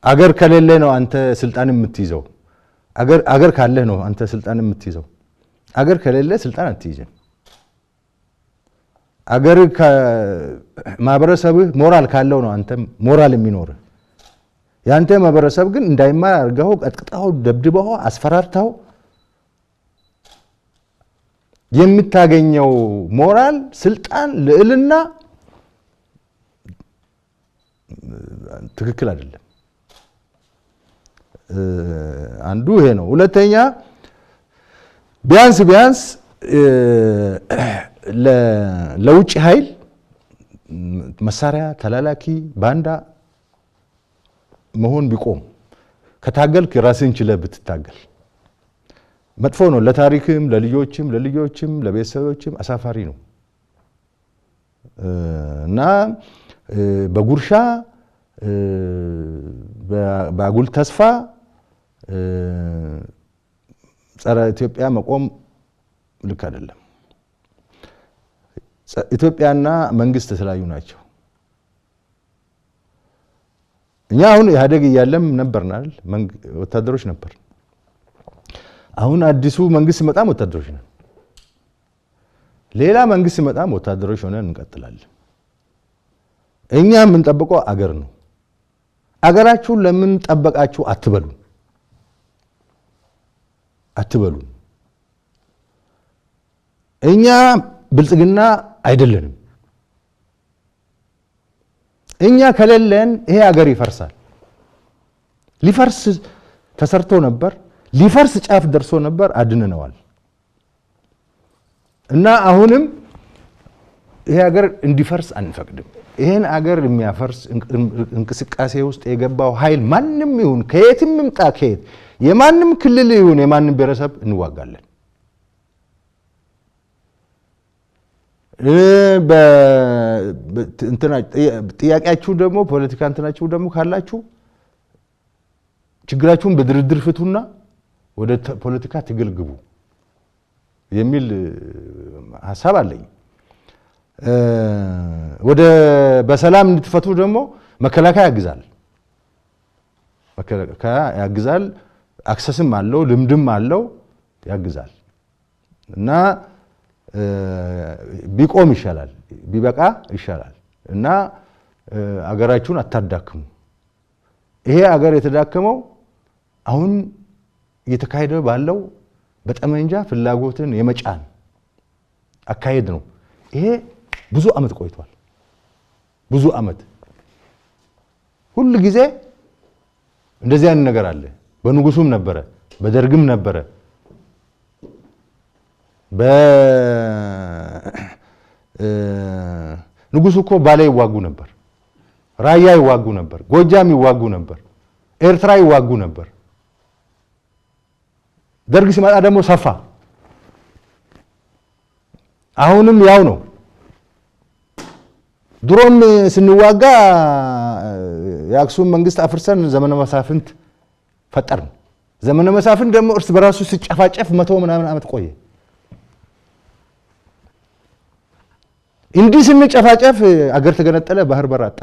አገር ከሌለ ነው አንተ ስልጣን የምትይዘው አገር ካለ ነው አንተ ስልጣን የምትይዘው አገር ከሌለ ስልጣን አትይዝም አገር ከማህበረሰብህ ሞራል ካለው ነው አንተ ሞራል የሚኖር ያንተ ማህበረሰብ ግን እንዳይማር አርጋው ቀጥቅጣው ደብድበው አስፈራርታው የምታገኘው ሞራል ስልጣን ልዕልና ትክክል አይደለም አንዱ ይሄ ነው ሁለተኛ ቢያንስ ለውጭ ኃይል መሳሪያ ተላላኪ ባንዳ መሆን ቢቆም ከታገልክ ራስን ችለ ብትታገል መጥፎ ነው ለታሪክም ለልጆችም ለቤተሰቦችም አሳፋሪ ነው እና በጉርሻ በአጉል ተስፋ ጸረ ኢትዮጵያ መቆም ልክ አይደለም ኢትዮጵያና መንግስት ተላዩ ናቸው እኛ አሁን ኢህአዴግ ያለም ነበርና አይደል ወታደሮች ነበር አሁን አዲሱ መንግስት መጣም ወታደሮች ነን ሌላ መንግስት መጣም ወታደሮች ሆነን እንቀጥላለን እኛ ምን ጠብቀው አገር ነው አገራችሁ ለምን ጠበቃችሁ አትበሉ እኛ ብልጽግና አይደለንም እኛ ከሌለን ይሄ አገር ይፈርሳል ሊፈርስ ተሰርቶ ነበር ሊፈርስ ጫፍ ደርሶ ነበር አድነነዋል እና አሁንም ይሄ አገር እንዲፈርስ አንፈቅድም ይሄን አገር የሚያፈርስ እንቅስቃሴ ውስጥ የገባው ኃይል ማንንም ይሁን ከየትም ምምጣ ከየት የማንንም ክልል ይሁን የማንንም ብሔረሰብ እንዋጋለን እንትና ጥያቄያችሁ ደግሞ ፖለቲካ እንትናችሁ ደግሞ ካላችሁ ችግራችሁን በድርድር ፍቱና ወደ ፖለቲካ ትግል ግቡ የሚል ሐሳብ አለኝ ወደ በሰላም እንድትፈቱ ደግሞ መከላከያ ያግዛል አክሰስም አለው ልምድም አለው ያግዛል እና ቢቆም ይሻላል ቢበቃ ይሻላል እና አገራችሁን አታዳክሙ ይሄ አገር የተዳከመው አሁን እየተካሄደ ባለው በጠመንጃ ፍላጎትን የመጫን አካሄድ ነው ይሄ ብዙ አመት ቆይቷል ብዙ አመት ሁሉ ጊዜ እንደዚህ አይነት ነገር አለ በንጉሱም ነበረ በደርግም ነበረ ንጉሱ እኮ ባሌ ይዋጉ ነበር ራያ ይዋጉ ነበር ጎጃም ይዋጉ ነበር ኤርትራ ይዋጉ ነበር ደርግ ሲመጣ ደግሞ ሰፋ አሁንም ያው ነው ድሮም ስንዋጋ የአክሱም መንግስት አፍርሰን ዘመነ መሳፍንት ፈጠርን ዘመነ መሳፍንት ደግሞ እርስ በራሱ ሲጨፋጨፍ 100 ምናምን አመት ቆየ እንዲህ ስንጨፋጨፍ አገር ተገነጠለ ባህር በራጣ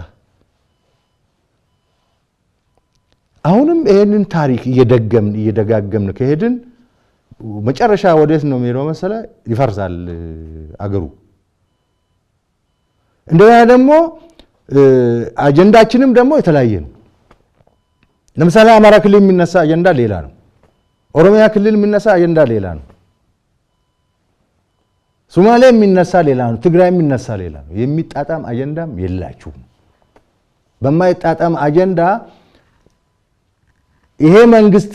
አሁንም ይሄንን ታሪክ እየደጋገምን ከሄድን መጨረሻ ወዴት ነው የሚሄደው መሰለ ይፈርሳል አገሩ እንደኛ ደግሞ አጀንዳችንም ደግሞ የተለያየ ነው ለምሳሌ አማራ ክልል የሚነሳ አጀንዳ ሌላ ነው ኦሮሚያ ክልል የሚነሳ አጀንዳ ሌላ ነው ሶማሌ የሚነሳ ሌላ ነው ትግራይ የሚነሳ ሌላ ነው የሚጣጣም አጀንዳም የላችሁም በማይጣጣም አጀንዳ ይሄ መንግስት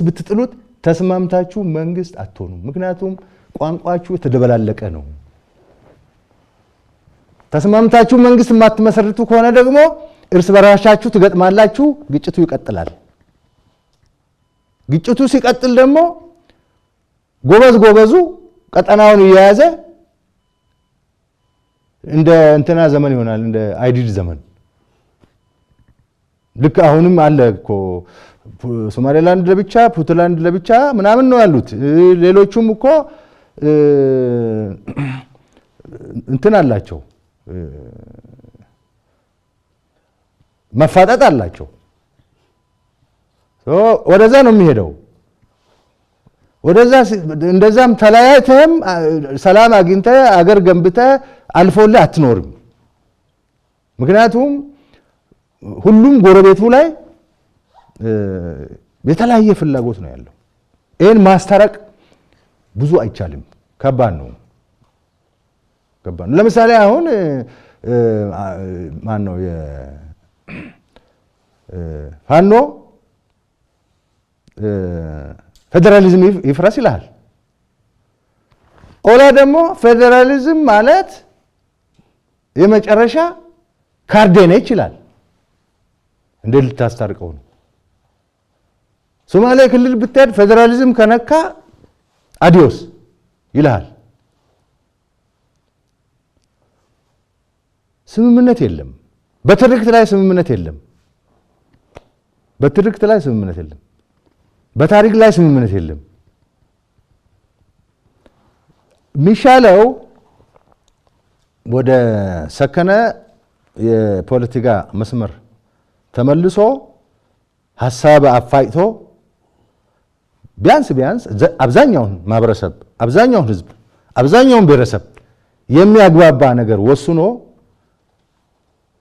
ብትጥሉት ተስማምታችሁ መንግስት አትሆኑ ምክንያቱም ቋንቋችሁ ተደበላለቀ ነው ተስማምታችሁ መንግስት ማትመሰርቱ ከሆነ ደግሞ እርስ በራሳችሁ ትገጥማላችሁ ግጭቱ ይቀጥላል ግጭቱ ሲቀጥል ደግሞ ጎበዙ ቀጠናውን ያያዘ እንደ እንትና ዘመን ይሆናል እንደ አይዲድ ዘመን ልክ አሁንም አለ እኮ ሶማሌላንድ ለብቻ ፑንትላንድ ለብቻ ምናምን ነው ያሉት ሌሎቹም እኮ እንትን አላቸው መፋጠጥ አላቸው። ወደዛ ነው የሚሄደው። ወደዛ እንደዛም ተለያይተህም ሰላም አግኝተህ አገር ገንብተህ አልፎልህ አትኖርም። ምክንያቱም ሁሉም ጎረቤቱ ላይ የተለያየ ፍላጎት ነው ያለው። ይሄን ማስታረቅ ብዙ አይቻልም፣ ከባድ ነው። ለምሳሌ አሁን ማን ነው ፋኖ ፌደራሊዝም ይፍረስ ይላል። ኦላ ደግሞ ፌደራሊዝም ማለት የመጨረሻ ካርዴ ነች ይላል። እንዴት ልታስታርቀው ነው? ሶማሌ ክልል ብትሄድ ፌደራሊዝም ከነካ አዲዮስ ይላል። ስምምነት የለም። በትርክት ላይ ስምምነት የለም። በትርክት ላይ ስምምነት የለም። በታሪክ ላይ ስምምነት የለም። ሚሻለው ወደ ሰከነ የፖለቲካ መስመር ተመልሶ ሐሳብ አፋይቶ ቢያንስ አብዛኛውን ማህበረሰብ፣ አብዛኛውን ህዝብ፣ አብዛኛውን ብሔረሰብ የሚያግባባ ነገር ወስኖ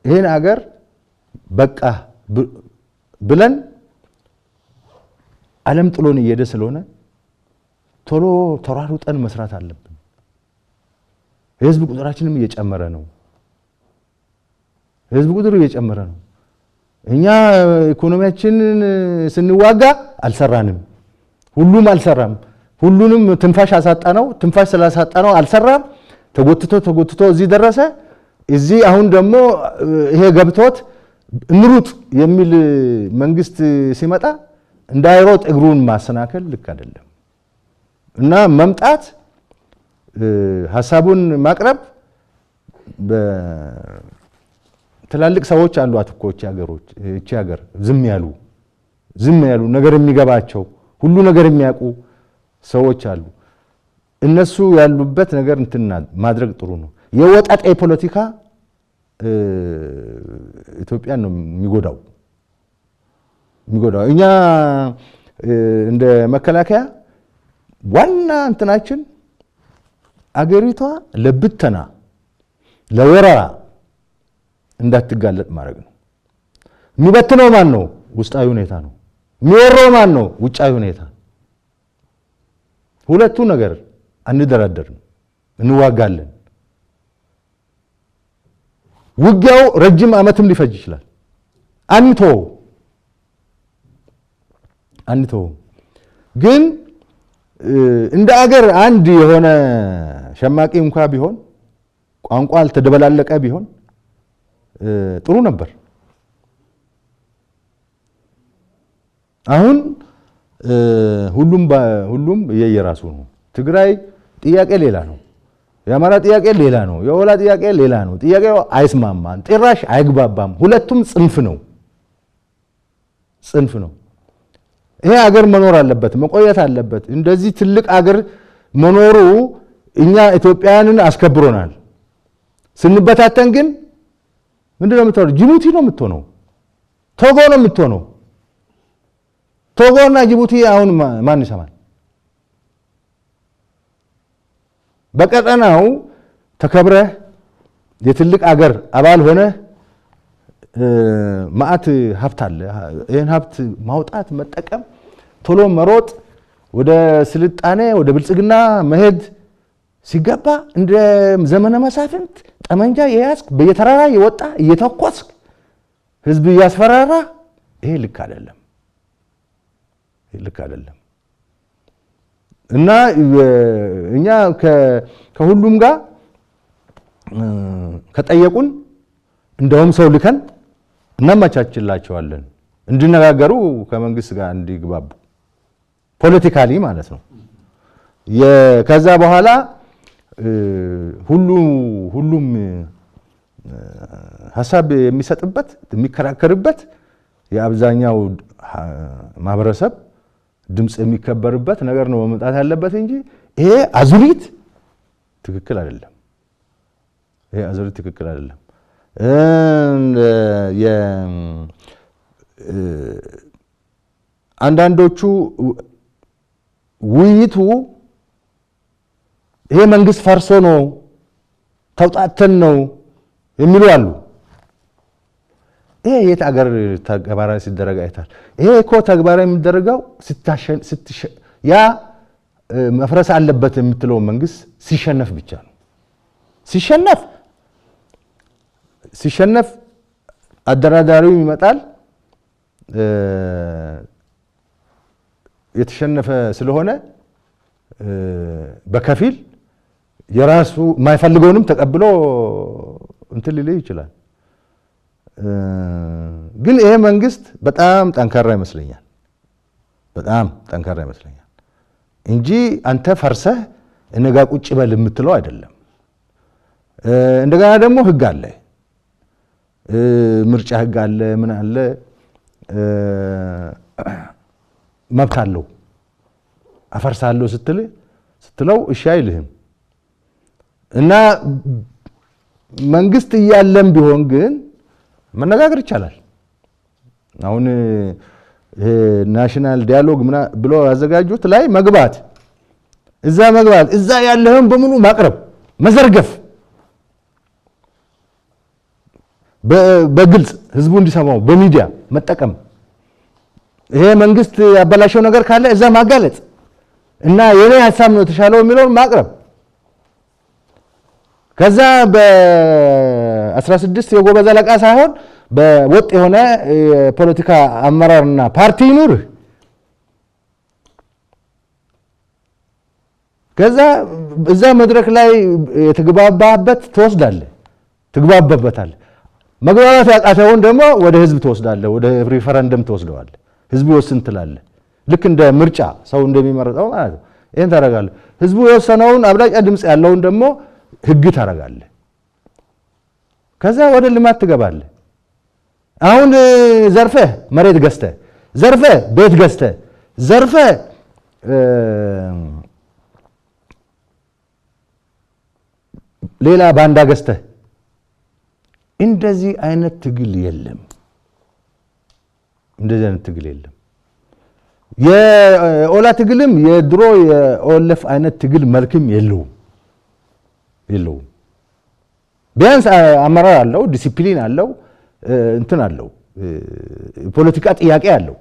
ይሄን አገር በቃ ብለን ዓለም ጥሎን እየሄደ ስለሆነ ቶሎ ተሯሩጠን መስራት አለብን። የህዝብ ቁጥራችንም እየጨመረ ነው። የህዝብ ቁጥር እየጨመረ ነው። እኛ ኢኮኖሚያችንን ስንዋጋ አልሰራንም። ሁሉም አልሰራም። ሁሉንም ትንፋሽ አሳጣነው። ትንፋሽ ስላሳጣነው አልሰራም። ተጎትቶ እዚህ ደረሰ። እዚህ አሁን ደግሞ ይሄ ገብቶት እንሩጥ የሚል መንግስት ሲመጣ እንዳይሮጥ እግሩን ማሰናከል ልክ አይደለም እና መምጣት ሐሳቡን ማቅረብ በትላልቅ ሰዎች አሏት እኮ እቺ ሀገር ዝም ያሉ ነገር የሚገባቸው ሁሉ ነገር የሚያውቁ ሰዎች አሉ። እነሱ ያሉበት ነገር እንትና ማድረግ ጥሩ ነው። የወጣጤ ፖለቲካ ኢትዮጵያን ነው የሚጎዳው። እኛ እንደ መከላከያ ዋና እንትናችን አገሪቷ ለብተና ለወረራ እንዳትጋለጥ ማድረግ ነው። የሚበትነው ማን ነው? ውስጣዊ ሁኔታ ነው። የሚወረው ማን ነው? ውጫዊ ሁኔታ። ሁለቱ ነገር አንደራደርም፣ እንዋጋለን። ውጊያው ረጅም ዓመትም ሊፈጅ ይችላል። አንተው ግን እንደ አገር አንድ የሆነ ሸማቂ እንኳ ቢሆን ቋንቋ አልተደበላለቀ ቢሆን ጥሩ ነበር። አሁን ሁሉም የየራሱ ነው። ትግራይ ጥያቄ ሌላ ነው። የአማራ ጥያቄ ሌላ ነው። የወላ ጥያቄ ሌላ ነው። ጥያቄው አይስማማም፣ ጭራሽ አይግባባም። ሁለቱም ጽንፍ ነው። ይሄ አገር መኖር አለበት፣ መቆየት አለበት። እንደዚህ ትልቅ አገር መኖሩ እኛ ኢትዮጵያውያንን አስከብሮናል። ስንበታተን ግን ምንድነው የምትሆነው? ጅቡቲ ነው የምትሆነው፣ ቶጎ ነው የምትሆነው። ቶጎና ጅቡቲ አሁን ማን ይሰማል? በቀጠናው ተከብረህ የትልቅ አገር አባል ሆነ ማአት ሀብት አለ። ይሄን ሀብት ማውጣት፣ መጠቀም፣ ቶሎ መሮጥ፣ ወደ ስልጣኔ ወደ ብልጽግና መሄድ ሲገባ እንደ ዘመነ መሳፍንት ጠመንጃ የያዝክ በየተራራ የወጣ እየተኳስክ ህዝብ እያስፈራራ፣ ይሄ ልክ አይደለም። እና እኛ ከሁሉም ጋር ከጠየቁን እንደውም ሰው ልከን እናመቻችላቸዋለን እንዲነጋገሩ፣ ከመንግስት ጋር እንዲግባቡ ፖለቲካሊ ማለት ነው። ከዛ በኋላ ሁሉም ሐሳብ የሚሰጥበት የሚከራከርበት የአብዛኛው ማህበረሰብ ድምጽ የሚከበርበት ነገር ነው መምጣት ያለበት እንጂ ይሄ አዙሪት ትክክል አይደለም። አንዳንዶቹ ውይይቱ ይሄ መንግስት ፈርሶ ነው ተውጣተን ነው የሚሉ አሉ። ይሄ የት አገር ተግባራዊ ሲደረግ አይታል? ይሄ እኮ ተግባራዊ የሚደረገው ያ መፍረስ አለበት የምትለው መንግስት ሲሸነፍ ብቻ ነው። ሲሸነፍ አደራዳሪው ይመጣል። የተሸነፈ ስለሆነ በከፊል የራሱ የማይፈልገውንም ተቀብሎ እንትን ሊል ይችላል። ግን ይሄ መንግስት በጣም ጠንካራ ይመስለኛል እንጂ አንተ ፈርሰህ እነጋ ቁጭ በል የምትለው አይደለም። እንደገና ደግሞ ህግ አለ፣ ምርጫ ህግ አለ፣ ምን አለ፣ መብት አለው። አፈርሳለሁ ስትለው እሺ አይልህም። እና መንግስት እያለም ቢሆን ግን መነጋገር ይቻላል። አሁን ናሽናል ዲያሎግ ብሎ ያዘጋጁት ላይ መግባት እዛ ያለህን በሙሉ ማቅረብ፣ መዘርገፍ፣ በግልጽ ህዝቡ እንዲሰማው በሚዲያ መጠቀም፣ ይሄ መንግስት ያበላሸው ነገር ካለ እዛ ማጋለጥ እና የኔ ሐሳብ ነው ተሻለው የሚለውን ማቅረብ። ከዛ በ16 የጎበዝ አለቃ ሳይሆን በወጥ የሆነ የፖለቲካ አመራርና ፓርቲ ይኑር። ከዛ እዛ መድረክ ላይ የተግባባበት ትግባባበታል። መግባባት ያቃተውን ደግሞ ወደ ህዝብ ትወስዳለህ፣ ወደ ሪፈረንደም ትወስደዋለህ። ህዝቡ ይወስን ትላለህ። ልክ እንደ ምርጫ ሰው እንደሚመረጠው ማለት ነው። ይሄን ታረጋለህ። ህዝቡ የወሰነውን አብላጫ ድምጽ ያለውን ደግሞ ህግ ታረጋለህ። ከዛ ወደ ልማት ትገባለህ። አሁን ዘርፈህ መሬት ገዝተህ፣ ዘርፈህ ቤት ገዝተህ፣ ዘርፈህ ሌላ ባንዳ ገዝተህ፣ እንደዚህ አይነት ትግል የለም። የኦላ ትግልም የድሮ የኦለፍ አይነት ትግል መልክም የለውም። ቢያንስ አመራር አለው፣ ዲሲፕሊን አለው፣ እንትን አለው፣ ፖለቲካ ጥያቄ አለው።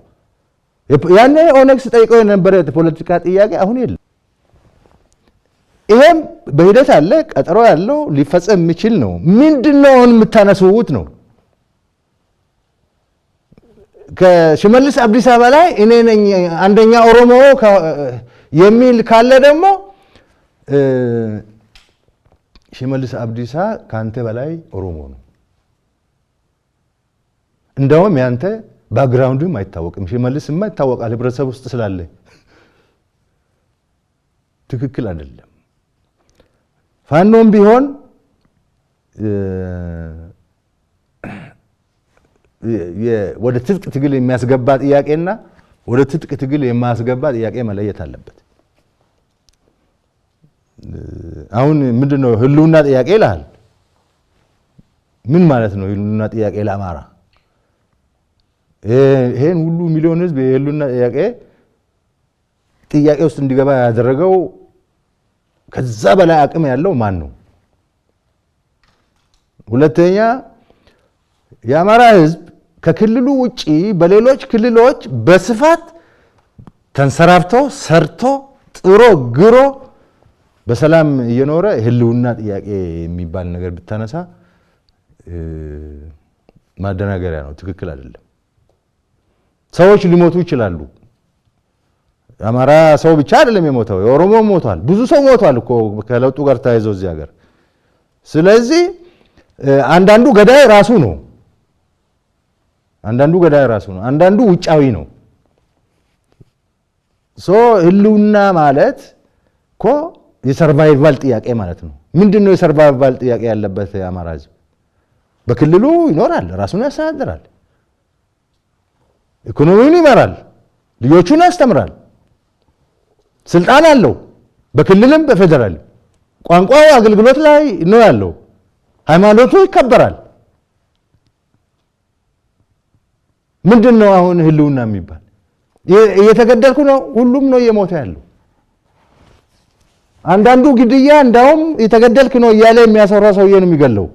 ያኔ ኦነግ ሲጠይቀው የነበረ ፖለቲካ ጥያቄ አሁን የለም። ይሄም በሂደት አለ፣ ቀጠሮ ያለው ሊፈጸም የሚችል ነው። ምንድነው የምታነሱት ነው? ከሽመልስ አብዲሳ በላይ እኔ ነኝ አንደኛ ኦሮሞ የሚል ካለ ደግሞ ሽመልስ አብዲሳ ካንተ በላይ ኦሮሞ ነው። እንደውም ያንተ ባክግራውንድም አይታወቅም። ሽመልስማ ይታወቃል ህብረተሰብ ውስጥ ስላለ። ትክክል አይደለም። ፋኖም ቢሆን ወደ ትጥቅ ትግል የሚያስገባ ጥያቄና ወደ ትጥቅ ትግል የማያስገባ ጥያቄ መለየት አለበት። አሁን ምንድነው ህልውና ጥያቄ ይላል? ምን ማለት ነው ህልውና ጥያቄ ለአማራ? ይሄን ሁሉ ሚሊዮን ህዝብ የህልውና ጥያቄ ውስጥ እንዲገባ ያደረገው ከዛ በላይ አቅም ያለው ማን ነው? ሁለተኛ የአማራ ህዝብ ከክልሉ ውጪ በሌሎች ክልሎች በስፋት ተንሰራፍቶ ሰርቶ ጥሮ ግሮ በሰላም እየኖረ ህልውና ጥያቄ የሚባል ነገር ብታነሳ ማደናገሪያ ነው። ትክክል አይደለም። ሰዎች ሊሞቱ ይችላሉ። አማራ ሰው ብቻ አይደለም የሞተው፣ የኦሮሞ ሞቷል፣ ብዙ ሰው ሞቷል እኮ ከለውጡ ጋር ተያይዘው እዚህ ሀገር። ስለዚህ አንዳንዱ ገዳይ ራሱ ነው፣ አንዳንዱ ውጫዊ ነው። ህልውና ማለት እኮ የሰርቫይቫል ጥያቄ ማለት ነው። ምንድነው የሰርቫይቫል ጥያቄ ያለበት የአማራ ህዝብ? በክልሉ ይኖራል፣ ራሱን ያስተዳድራል፣ ኢኮኖሚውን ይመራል፣ ልጆቹን ያስተምራል፣ ስልጣን አለው፣ በክልልም በፌደራል። ቋንቋው አገልግሎት ላይ ነው ያለው፣ ሃይማኖቱ ይከበራል። ምንድነው አሁን ህልውና የሚባል? እየተገደልኩ ነው፣ ሁሉም ነው እየሞተ ያለው። አንዳንዱ ግድያ እንዳውም የተገደልክ ነው እያለ የሚያሰራ ሰውዬ ነው የሚገለው።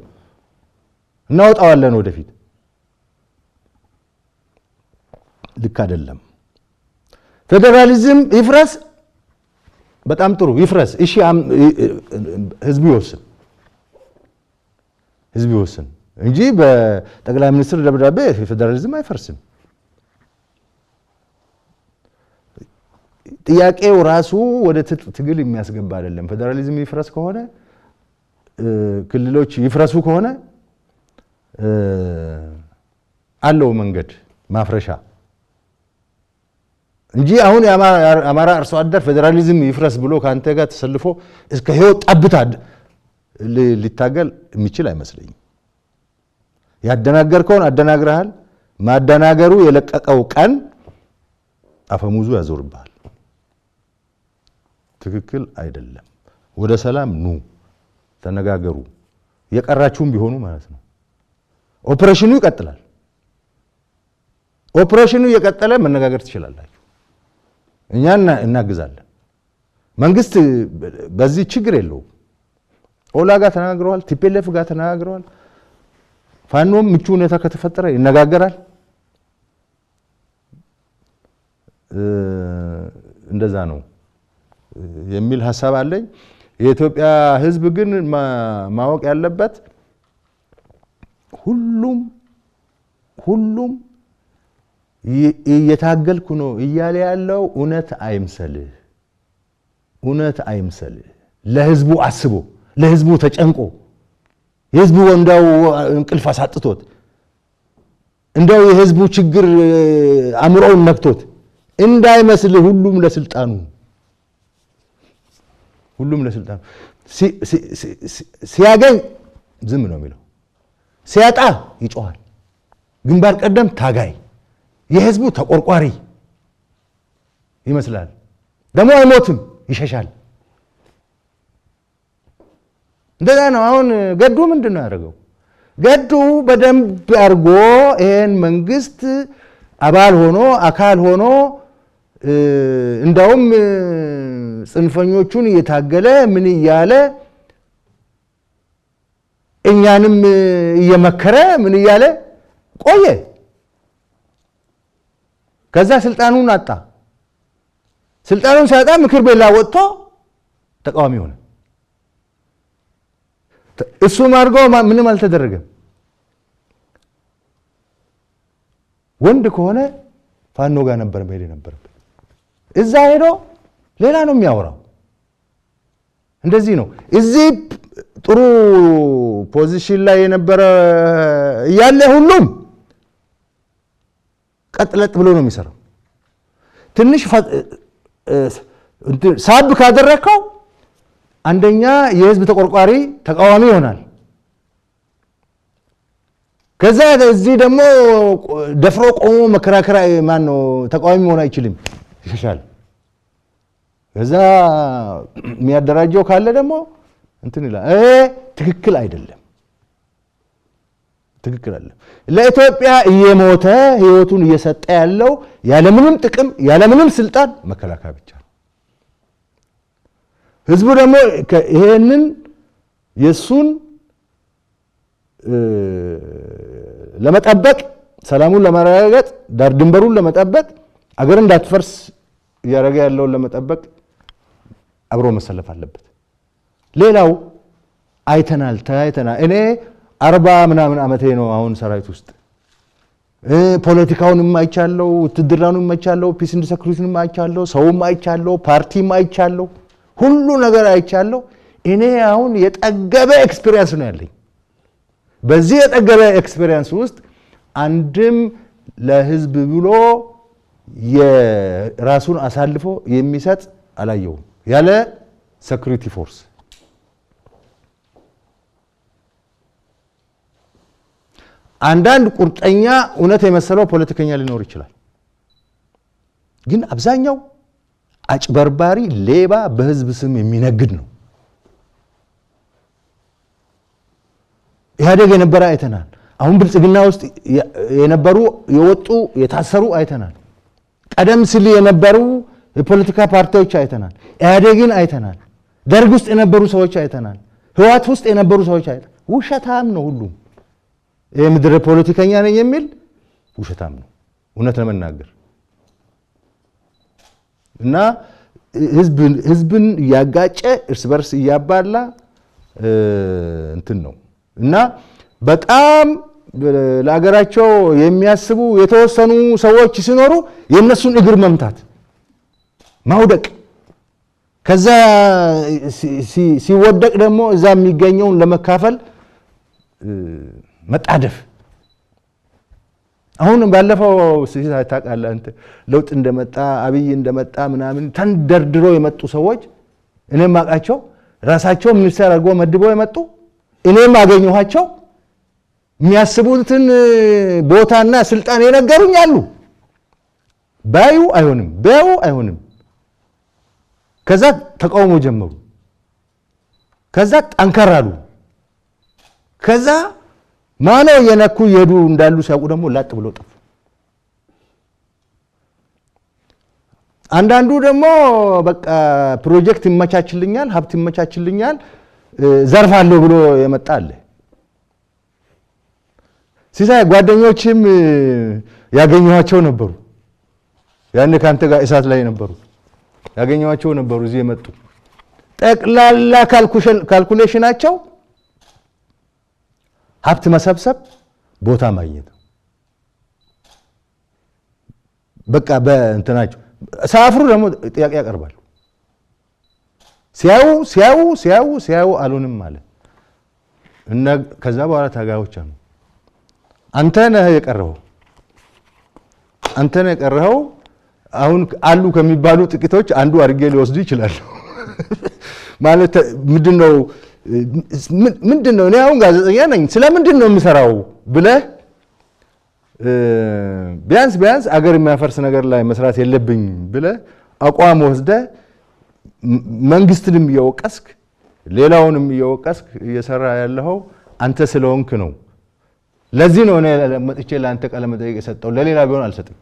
እናወጣዋለን ወደፊት። ልክ አይደለም። ፌደራሊዝም ይፍረስ፣ በጣም ጥሩ ይፍረስ። እሺ ህዝቡ ይወስን እንጂ በጠቅላይ ሚኒስትር ደብዳቤ ፌደራሊዝም አይፈርስም። ጥያቄው ራሱ ወደ ትግል የሚያስገባ አይደለም። ፌደራሊዝም ይፍረስ ከሆነ ክልሎች ይፍረሱ ከሆነ አለው መንገድ ማፍረሻ እንጂ አሁን የአማራ አርሶ አደር ፌደራሊዝም ይፍረስ ብሎ ካንተ ጋር ተሰልፎ እስከ ህይወት ጠብታ ሊታገል የሚችል አይመስለኝም። ያደናገርከውን አደናግረሃል። ማደናገሩ የለቀቀው ቀን አፈሙዙ ያዞርብሃል። ትክክል አይደለም። ወደ ሰላም ኑ፣ ተነጋገሩ። የቀራችሁም ቢሆኑ ማለት ነው። ኦፕሬሽኑ ይቀጥላል። ኦፕሬሽኑ የቀጠለ መነጋገር ትችላላችሁ። እኛ እናግዛለን። መንግስት በዚህ ችግር የለውም። ኦላ ጋር ተነጋግረዋል፣ ቲፒኤልኤፍ ጋር ተነጋግረዋል። ፋኖም ምቹ ሁኔታ ከተፈጠረ ይነጋገራል። እንደዛ ነው የሚል ሐሳብ አለኝ። የኢትዮጵያ ህዝብ ግን ማወቅ ያለበት ሁሉም እየታገልኩ ነው እያለ ያለው እውነት አይምሰልህ። ለህዝቡ አስቦ ለህዝቡ ተጨንቆ የህዝቡ ወንዳው እንቅልፍ አሳጥቶት እንደው የህዝቡ ችግር አምሮውን ነክቶት እንዳይመስል ሁሉም ለስልጣኑ ሲያገኝ ዝም ነው የሚለው፣ ሲያጣ ይጮሃል። ግንባር ቀደም ታጋይ የህዝቡ ተቆርቋሪ ይመስላል። ደግሞ አይሞትም፣ ይሸሻል። እንደዛ ነው። አሁን ገዱ ምንድነው ያደረገው? ገዱ በደንብ አድርጎ ይሄን መንግስት አባል ሆኖ አካል ሆኖ እንዳውም ጽንፈኞቹን እየታገለ ምን እያለ እኛንም እየመከረ ምን እያለ ቆየ። ከዛ ስልጣኑን አጣ። ስልጣኑን ሲያጣ ምክር ቤት ላይ ወጥቶ ተቃዋሚ ሆነ። እሱም አድርጎ ምንም አልተደረገም። ወንድ ከሆነ ፋኖ ጋር ነበር መሄድ የነበረበት። እዛ ሄዶ ሌላ ነው የሚያወራው። እንደዚህ ነው። እዚህ ጥሩ ፖዚሽን ላይ የነበረ እያለ ሁሉም ቀጥለጥ ብሎ ነው የሚሰራው። ትንሽ ሳብ ካደረከው አንደኛ የህዝብ ተቆርቋሪ ተቃዋሚ ይሆናል። ከዛ እዚህ ደግሞ ደፍሮ ቆሞ መከራከራ ማነው ተቃዋሚ መሆን አይችልም፣ ይሻሻል። ከዛ የሚያደራጀው ካለ ደግሞ እንትን ይላል። ትክክል አይደለም። ለኢትዮጵያ እየሞተ ህይወቱን እየሰጠ ያለው ያለምንም ጥቅም ያለምንም ስልጣን መከላከያ ብቻ ነው። ህዝቡ ደግሞ ይሄንን የሱን ለመጠበቅ ሰላሙን ለማረጋገጥ ዳር ድንበሩን ለመጠበቅ አገር እንዳትፈርስ እያደረገ ያለውን ለመጠበቅ አብሮ መሰለፍ አለበት። ሌላው አይተናል። እኔ 40 ምናምን ዓመቴ ነው አሁን ሰራዊት ውስጥ። ፖለቲካውንም አይቻለው፣ ውትድርናውንም አይቻለው፣ ፒስ ኤንድ ሴኩሪቲንም አይቻለው፣ ሰውም አይቻለው፣ ፓርቲም አይቻለው፣ ሁሉ ነገር አይቻለው። እኔ አሁን የጠገበ ኤክስፒሪየንስ ነው ያለኝ። በዚህ የጠገበ ኤክስፒሪየንስ ውስጥ አንድም ለህዝብ ብሎ የራሱን አሳልፎ የሚሰጥ አላየውም ያለ ሴኩሪቲ ፎርስ። አንዳንድ ቁርጠኛ እውነት የመሰለው ፖለቲከኛ ሊኖር ይችላል። ግን አብዛኛው አጭበርባሪ ሌባ በህዝብ ስም የሚነግድ ነው። ኢህአዴግ የነበረ አይተናል። አሁን ብልጽግና ውስጥ የነበሩ የወጡ የታሰሩ አይተናል። ቀደም ሲል የነበሩ የፖለቲካ ፓርቲዎች አይተናል። ኢህአዴግን አይተናል። ደርግ ውስጥ የነበሩ ሰዎች አይተናል። ህወሓት ውስጥ የነበሩ ሰዎች አይተናል። ውሸታም ነው ሁሉ። የምድር ፖለቲከኛ ነኝ የሚል ውሸታም ነው እውነት ለመናገር እና ህዝብን ያጋጨ እርስ በርስ ያባላ እንትን ነው እና በጣም ለሀገራቸው የሚያስቡ የተወሰኑ ሰዎች ሲኖሩ የነሱን እግር መምታት ማውደቅ ከዛ ሲወደቅ ደግሞ እዛ የሚገኘውን ለመካፈል መጣደፍ አሁን ባለፈው ታውቃለህ አንተ ለውጥ እንደመጣ አብይ እንደመጣ ምናምን ተንደርድሮ የመጡ ሰዎች እኔም አቃቸው ራሳቸው ሚኒስትር አድርጎ መድበው የመጡ እኔም አገኘኋቸው የሚያስቡትን ቦታና ስልጣን የነገሩኝ አሉ ባዩ አይሆንም ከዛ ተቃውሞ ጀመሩ ከዛ ጠንከራሉ ከዛ ማነው የነኩ ይሄዱ እንዳሉ ሲያውቁ ደግሞ ላጥ ብሎ ጠፉ አንዳንዱ ደግሞ በቃ ፕሮጀክት ይመቻችልኛል ሀብት ይመቻችልኛል ዘርፋለሁ ብሎ የመጣለ ሲሳይ ጓደኞችም ያገኘዋቸው ነበሩ ያን ካንተ ጋር እሳት ላይ ነበሩ ያገኘዋቸው ነበሩ እዚህ የመጡ ጠቅላላ ካልኩሌሽናቸው ሀብት መሰብሰብ ቦታ ማግኘት በቃ በእንተናቸው ሳፍሩ ደግሞ ጥያቄ ያቀርባሉ ሲያዩ አሉንም ማለት እና ከዛ በኋላ ታጋዮች አሉ አንተ ነህ የቀረኸው አሁን አሉ ከሚባሉ ጥቂቶች አንዱ አርጌ ሊወስዱ ይችላል ማለት ምንድነው እኔ አሁን ጋዜጠኛ ነኝ ስለምንድነው የምሰራው ብለህ ቢያንስ አገር የሚያፈርስ ነገር ላይ መስራት የለብኝ ብለህ አቋም ወስደህ መንግስትንም እየወቀስክ ሌላውንም እየወቀስክ እየሰራ ያለው አንተ ስለሆንክ ነው ለዚህ ነው እኔ መጥቼ ለአንተ ቃለ መጠይቅ የሰጠው ለሌላ ቢሆን አልሰጥም